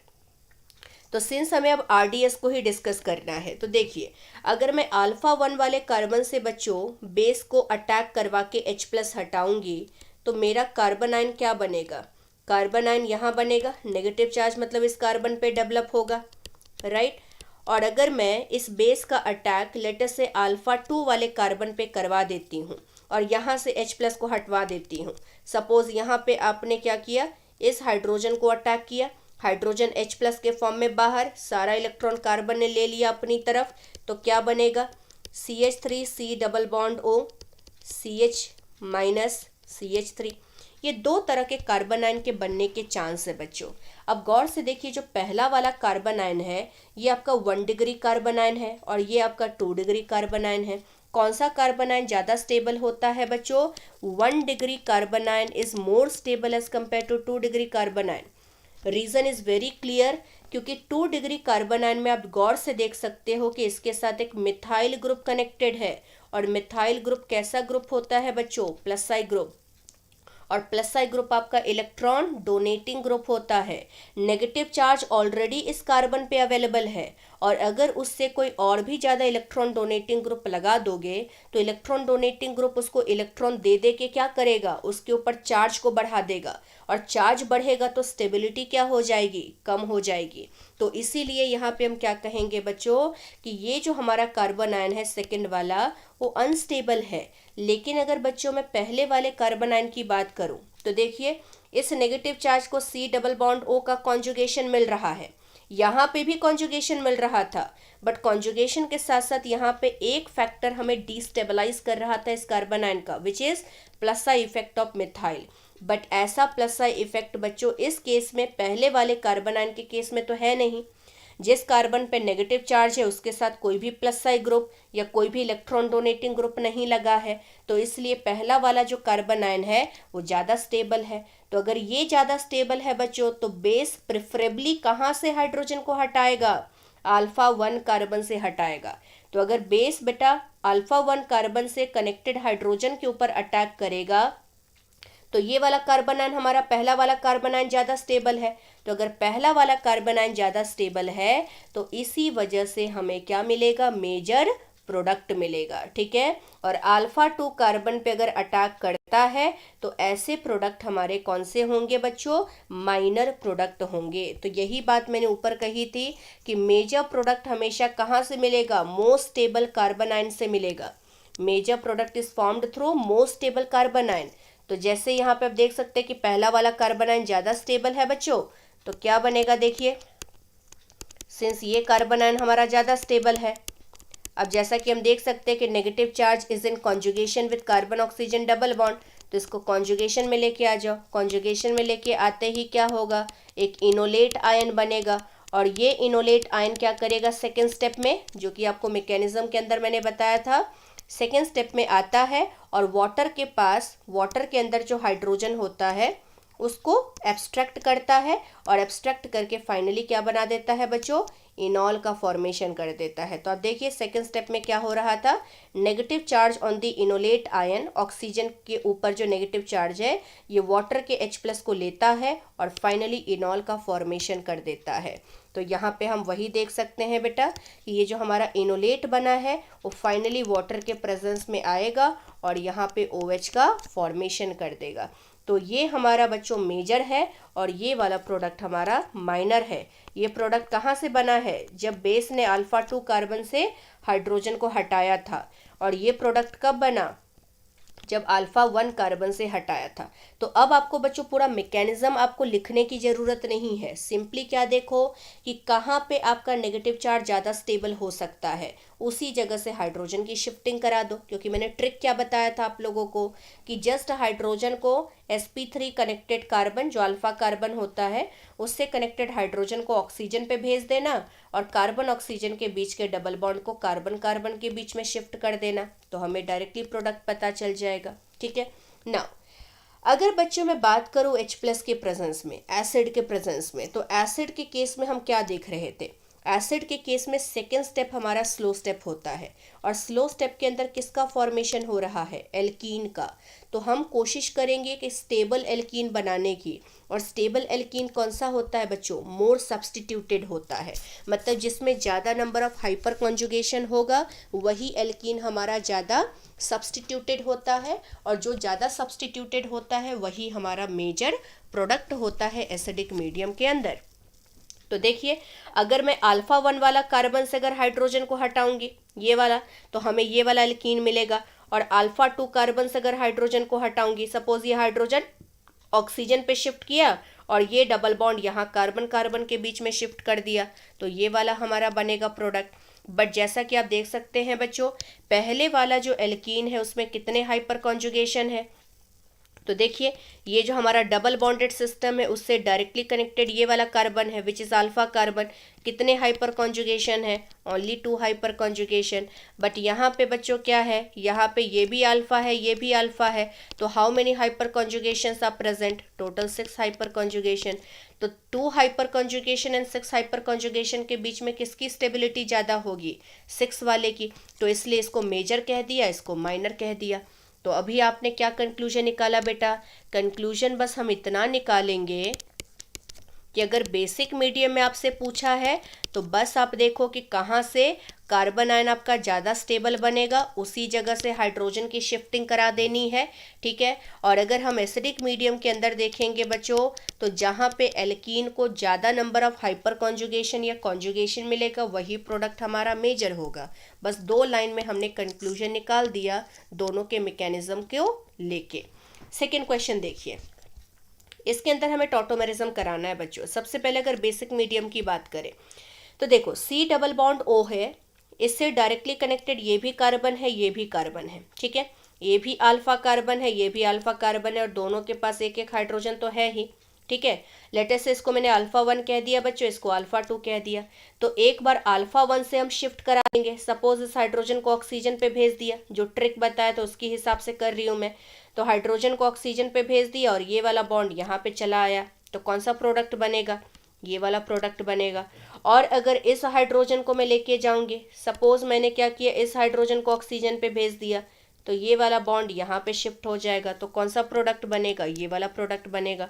तो सिंस हमें अब RDS को ही डिस्कस करना है, तो देखिए अगर मैं अल्फा 1 वाले कार्बन से बच्चों बेस को अटैक करवा के H+ हटाऊंगी तो मेरा कार्बन आयन क्या बनेगा, कार्बन आयन यहाँ बनेगा, नेगेटिव चार्ज मतलब इस कार्बन पे डेवलप होगा, राइट। और अगर मैं इस बेस का अटैक लेटर से अल्फा 2 वाले कार्बन पे करवा देती हूँ और यहाँ से H+ को हटवा देती हूँ, सपोज यहाँ पे आपने क्या किया, इस हाइड्रोजन को अटैक किया, हाइड्रोजन H+ के फॉर्म में बाहर, सारा इलेक्ट्रॉन कार्बन ने ले लिया अपनी तरफ, तो क्या बनेगा, CH3 C double bond O CH minus CH3। ये दो तरह के कार्बन आयन के बनने के चांस है बच्चों। अब गौर से देखिए जो पहला वाला कार्बन आयन है ये आपका 1 डिग्री कार्बन आयन है और ये आपका 2 डिग्री कार्बन आयन है। कौन सा कार्बन आयन ज़्यादा स्टेबल होता है बच्चों, 1 degree carbon ion is more stable as compare to 2 degree carbon ion. Reason is very clear, क्योंकि 2 डिग्री कार्बन आयन में आप गौर से देख सकते हो कि इसके साथ एक मिथाइल ग्रुप कनेक्टेड है, और मिथाइल ग्रुप कैसा ग्रुप होता है बच्चों, प्लस आई ग्रुप, और प्लस आई ग्रुप आपका इलेक्ट्रॉन डोनेटिंग ग्रुप होता है। नेगेटिव चार्ज ऑलरेडी इस कार्बन पे अवेलेबल है, और अगर उससे कोई और भी ज़्यादा इलेक्ट्रॉन डोनेटिंग ग्रुप लगा दोगे तो इलेक्ट्रॉन डोनेटिंग ग्रुप उसको इलेक्ट्रॉन दे दे के क्या करेगा, उसके ऊपर चार्ज को बढ़ा देगा, और चार्ज बढ़ेगा तो स्टेबिलिटी क्या हो जाएगी, कम हो जाएगी। तो इसीलिए यहाँ पे हम क्या कहेंगे बच्चों कि ये जो हमारा कार्बन आयन है सेकंड वाला वो अनस्टेबल है। लेकिन अगर बच्चों मैं पहले वाले कार्बन आयन की बात करूं तो देखिए इस नेगेटिव चार्ज को C डबल बॉन्ड O का कॉन्जुगेशन मिल रहा है, यहाँ पे भी कॉन्जुगेशन मिल रहा था, बट कॉन्जुगेशन के साथ साथ यहाँ पे एक फैक्टर हमें डिस्टेबलाइज कर रहा था इस कार्बन आयन का, which is plus I effect of methyl. But ऐसा प्लस आई इफेक्ट बच्चों इस केस में पहले वाले कार्बन आयन के केस में तो है नहीं। जिस कार्बन पे नेगेटिव चार्ज है उसके साथ कोई भी प्लस आई ग्रुप या कोई भी इलेक्ट्रॉन डोनेटिंग ग्रुप नहीं लगा है, तो इसलिए पहला वाला जो कार्बन आयन है वो ज़्यादा स्टेबल है। तो अगर ये ज़्यादा स्टेबल है बच्चों तो बेस प्रेफरेबली कहाँ से हाइड्रोजन को हटाएगा, अल्फा 1 कार्बन से हटाएगा। तो अगर बेस बेटा अल्फा 1 कार्बन से कनेक्टेड हाइड्रोजन के ऊपर अटैक करेगा तो ये वाला कार्बन आयन हमारा पहला वाला कार्बन आयन ज़्यादा स्टेबल है। तो अगर पहला वाला कार्बन आयन ज़्यादा स्टेबल है तो इसी वजह से हमें क्या मिलेगा, मेजर प्रोडक्ट मिलेगा, ठीक है। और अल्फा 2 कार्बन पे अगर अटैक करता है तो ऐसे प्रोडक्ट हमारे कौन से होंगे बच्चों, माइनर प्रोडक्ट होंगे। तो यही बात मैंने ऊपर कही थी कि मेजर प्रोडक्ट हमेशा कहाँ से मिलेगा, मोस्ट स्टेबल कार्बन आयन से मिलेगा। Major product is formed through most stable carbon ion. तो जैसे यहाँ पे आप देख सकते हैं कि पहला वाला कार्बन आयन ज़्यादा स्टेबल है बच्चों, तो क्या बनेगा देखिए, सिंस ये कार्बन आयन हमारा ज़्यादा स्टेबल है। अब जैसा कि हम देख सकते हैं कि negative charge is in conjugation with carbon oxygen double bond, तो इसको कॉन्जुगेशन में लेके आ जाओ। कॉन्जुगेशन में लेके आते ही क्या होगा, एक इनोलेट आयन बनेगा, और ये इनोलेट आयन क्या करेगा सेकेंड स्टेप में, जो कि आपको मैकेनिज्म के अंदर मैंने बताया था, सेकेंड स्टेप में आता है और वाटर के पास, वाटर के अंदर जो हाइड्रोजन होता है उसको एब्स्ट्रैक्ट करता है और एब्स्ट्रैक्ट करके फाइनली क्या बना देता है बच्चों, इनॉल का फॉर्मेशन कर देता है। तो आप देखिए सेकंड स्टेप में क्या हो रहा था, negative charge on the enolate ion, oxygen के ऊपर जो नेगेटिव चार्ज है ये वाटर के H+ को लेता है और फाइनली इनॉल का फॉर्मेशन कर देता है। तो यहाँ पे हम वही देख सकते हैं बेटा कि ये जो हमारा इनोलेट बना है वो फाइनली वाटर के प्रेजेंस में आएगा और यहाँ पे OH का फॉर्मेशन कर देगा। तो ये हमारा बच्चों मेजर है और ये वाला प्रोडक्ट हमारा माइनर है। ये प्रोडक्ट कहाँ से बना है, जब बेस ने अल्फा 2 कार्बन से हाइड्रोजन को हटाया था। और ये प्रोडक्ट कब बना, जब अल्फा 1 कार्बन से हटाया था। तो अब आपको बच्चों पूरा मैकेनिज्म आपको लिखने की ज़रूरत नहीं है, सिंपली क्या देखो कि कहाँ पे आपका नेगेटिव चार्ज ज़्यादा स्टेबल हो सकता है, उसी जगह से हाइड्रोजन की शिफ्टिंग करा दो। क्योंकि मैंने ट्रिक क्या बताया था आप लोगों को कि जस्ट हाइड्रोजन को sp3 कनेक्टेड कार्बन जो अल्फा कार्बन होता है उससे कनेक्टेड हाइड्रोजन को ऑक्सीजन पे भेज देना और कार्बन ऑक्सीजन के बीच के डबल बॉन्ड को कार्बन कार्बन के बीच में शिफ्ट कर देना, तो हमें डायरेक्टली प्रोडक्ट पता चल जाएगा। ठीक है ना। अगर बच्चों मैं बात करूँ H+ के प्रेजेंस में, एसिड के प्रेजेंस में, तो एसिड के केस में हम क्या देख रहे थे, एसिड के केस में सेकेंड स्टेप हमारा स्लो स्टेप होता है और स्लो स्टेप के अंदर किसका फॉर्मेशन हो रहा है, एल्कीन का। तो हम कोशिश करेंगे कि स्टेबल एल्कीन बनाने की, और स्टेबल एल्कीन कौन सा होता है बच्चों, मोर सब्स्टिट्यूटेड होता है, मतलब जिसमें ज़्यादा नंबर ऑफ हाइपर कॉन्जुगेशन होगा वही एल्कीन हमारा ज़्यादा सब्स्टिट्यूटेड होता है, और जो ज़्यादा सब्स्टिट्यूटेड होता है वही हमारा मेजर प्रोडक्ट होता है एसिडिक मीडियम के अंदर। तो देखिए अगर मैं अल्फा 1 वाला कार्बन से अगर हाइड्रोजन को हटाऊंगी ये वाला, तो हमें ये वाला एल्कीन मिलेगा, और अल्फा 2 कार्बन से अगर हाइड्रोजन को हटाऊंगी, सपोज ये हाइड्रोजन ऑक्सीजन पे शिफ्ट किया और ये डबल बॉन्ड यहाँ कार्बन कार्बन के बीच में शिफ्ट कर दिया, तो ये वाला हमारा बनेगा प्रोडक्ट। बट जैसा कि आप देख सकते हैं बच्चों, पहले वाला जो एल्कीन है उसमें कितने हाइपर कॉन्जुगेशन है, तो देखिए ये जो हमारा डबल बॉन्डेड सिस्टम है उससे डायरेक्टली कनेक्टेड ये वाला कार्बन है विच इज़ अल्फा कार्बन, कितने हाइपर कॉन्जुगेशन है, ओनली 2 हाइपर कॉन्जुगेशन। बट यहाँ पे बच्चों क्या है, यहाँ पे ये भी अल्फा है ये भी अल्फा है, तो how many hyper conjugations are present, total 6 hyper conjugation. तो 2 hyper conjugation and 6 hyper conjugation के बीच में किसकी स्टेबिलिटी ज़्यादा होगी, 6 वाले की, तो इसलिए इसको मेजर कह दिया, इसको माइनर कह दिया। तो अभी आपने क्या कंक्लूजन निकाला बेटा, कंक्लूजन बस हम इतना निकालेंगे कि अगर बेसिक मीडियम में आपसे पूछा है तो बस आप देखो कि कहाँ से कार्बन आयन आपका ज़्यादा स्टेबल बनेगा, उसी जगह से हाइड्रोजन की शिफ्टिंग करा देनी है। ठीक है, और अगर हम एसिडिक मीडियम के अंदर देखेंगे बच्चों, तो जहाँ पे एल्कीन को ज़्यादा नंबर ऑफ हाइपर कॉन्जुगेशन या कॉन्जुगेशन मिलेगा वही प्रोडक्ट हमारा मेजर होगा। बस 2 लाइन में हमने कंक्लूजन निकाल दिया दोनों के मैकेनिज्म को लेके। सेकेंड क्वेश्चन देखिए, इसके अंदर हमें टॉटोमेरिज्म कराना है बच्चों। सबसे पहले अगर बेसिक मीडियम की बात करें तो देखो C डबल बॉन्ड O है, इससे डायरेक्टली कनेक्टेड ये भी कार्बन है ये भी कार्बन है। ठीक है, ये भी अल्फा कार्बन है ये भी अल्फा कार्बन है और दोनों के पास एक एक हाइड्रोजन तो है ही। ठीक है, लेटेस्ट से इसको मैंने अल्फा 1 कह दिया बच्चों, इसको अल्फा 2 कह दिया। तो एक बार अल्फा 1 से हम शिफ्ट करा देंगे, सपोज इस हाइड्रोजन को ऑक्सीजन पे भेज दिया, जो ट्रिक बताया तो उसके हिसाब से कर रही हूँ मैं। तो हाइड्रोजन को ऑक्सीजन पे भेज दिया और ये वाला बॉन्ड यहाँ पे चला आया, तो कौन सा प्रोडक्ट बनेगा, ये वाला प्रोडक्ट बनेगा। और अगर इस हाइड्रोजन को मैं लेके जाऊंगी, सपोज मैंने क्या किया, इस हाइड्रोजन को ऑक्सीजन पे भेज दिया, तो ये वाला बॉन्ड यहाँ पे शिफ्ट हो जाएगा, तो कौन सा प्रोडक्ट बनेगा, ये वाला प्रोडक्ट बनेगा।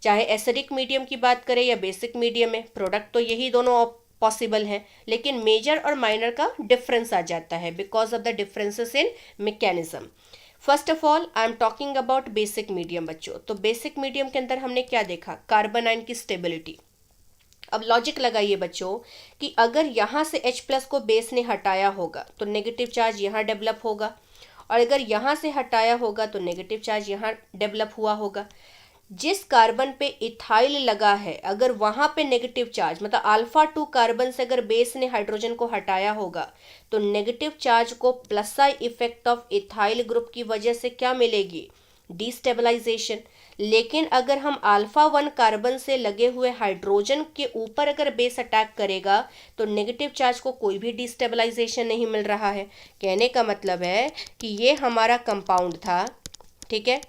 चाहे एसिडिक मीडियम की बात करें या बेसिक मीडियम में, प्रोडक्ट तो यही दोनों पॉसिबल हैं, लेकिन मेजर और माइनर का डिफरेंस आ जाता है because of the differences in mechanism. First of all I am talking about basic medium बच्चों। तो बेसिक मीडियम के अंदर हमने क्या देखा, कार्बन आयन की स्टेबिलिटी। अब लॉजिक लगाइए बच्चों कि अगर यहाँ से H+ को बेस ने हटाया होगा तो नेगेटिव चार्ज यहाँ डेवलप होगा, और अगर यहाँ से हटाया होगा तो नेगेटिव चार्ज यहाँ डेवलप हुआ होगा। जिस कार्बन पे इथाइल लगा है अगर वहां पे नेगेटिव चार्ज, मतलब अल्फा 2 कार्बन से अगर बेस ने हाइड्रोजन को हटाया होगा तो नेगेटिव चार्ज को plus I effect of ethyl group की वजह से क्या मिलेगी, डिस्टेबलाइजेशन। लेकिन अगर हम अल्फा 1 कार्बन से लगे हुए हाइड्रोजन के ऊपर अगर बेस अटैक करेगा तो नेगेटिव चार्ज को कोई भी डिस्टेबलाइजेशन नहीं मिल रहा है। कहने का मतलब है कि ये हमारा कंपाउंड था, ठीक है,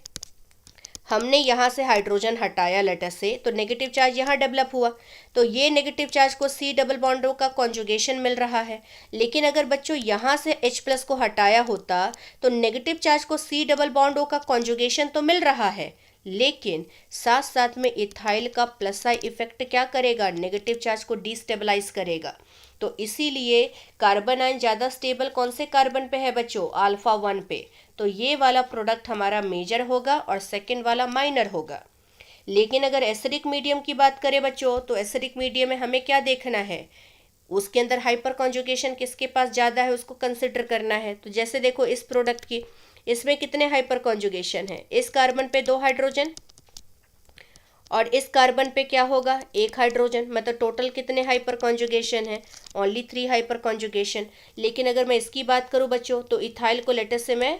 हमने यहाँ से हाइड्रोजन हटाया लेटर से, तो नेगेटिव चार्ज यहाँ डेवलप हुआ, तो ये नेगेटिव चार्ज को सी डबल बॉन्डों का कॉन्जुगेशन मिल रहा है। लेकिन अगर बच्चों यहाँ से H प्लस को हटाया होता तो नेगेटिव चार्ज को सी डबल बॉन्डों का कॉन्जुगेशन तो मिल रहा है, लेकिन साथ साथ में इथाइल का प्लस आई इफेक्ट क्या करेगा, नेगेटिव चार्ज को डिस्टेबलाइज करेगा। तो इसीलिए कार्बन आयन ज़्यादा स्टेबल कौन से कार्बन पे है बच्चों, अल्फा 1 पे। तो ये वाला प्रोडक्ट हमारा मेजर होगा और सेकंड वाला माइनर होगा। लेकिन अगर एसिडिक मीडियम की बात करें बच्चों, तो एसिडिक मीडियम में हमें क्या देखना है, उसके अंदर हाइपर कॉन्जुगेशन किसके पास ज़्यादा है उसको कंसिडर करना है। तो जैसे देखो इस प्रोडक्ट की, इसमें कितने हाइपर कॉन्जुगेशन है, इस कार्बन पे 2 हाइड्रोजन और इस कार्बन पे क्या होगा, 1 हाइड्रोजन, मतलब टोटल कितने हाइपर कॉन्जुगेशन है, ओनली 3 हाइपर कॉन्जुगेशन। लेकिन अगर मैं इसकी बात करूं बच्चों, तो इथाइल को लेटर से मैं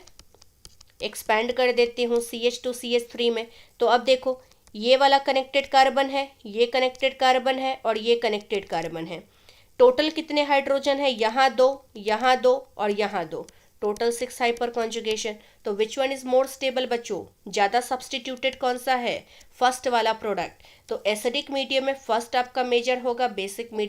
एक्सपैंड कर देती हूँ CH2CH3 में। तो अब देखो ये वाला कनेक्टेड कार्बन है, ये कनेक्टेड कार्बन है और ये कनेक्टेड कार्बन है। टोटल कितने हाइड्रोजन है, यहाँ 2, यहाँ 2 और यहाँ 2, टोटल 6 हाइपर कॉन्जुगेशन। तो which one is more stable बच्चों, ज़्यादा सब्सटीट्यूटेड कौन सा है, फर्स्ट वाला प्रोडक्ट। तो एसिडिक मीडियम में फर्स्ट आपका मेजर होगा बेसिक मीडियम।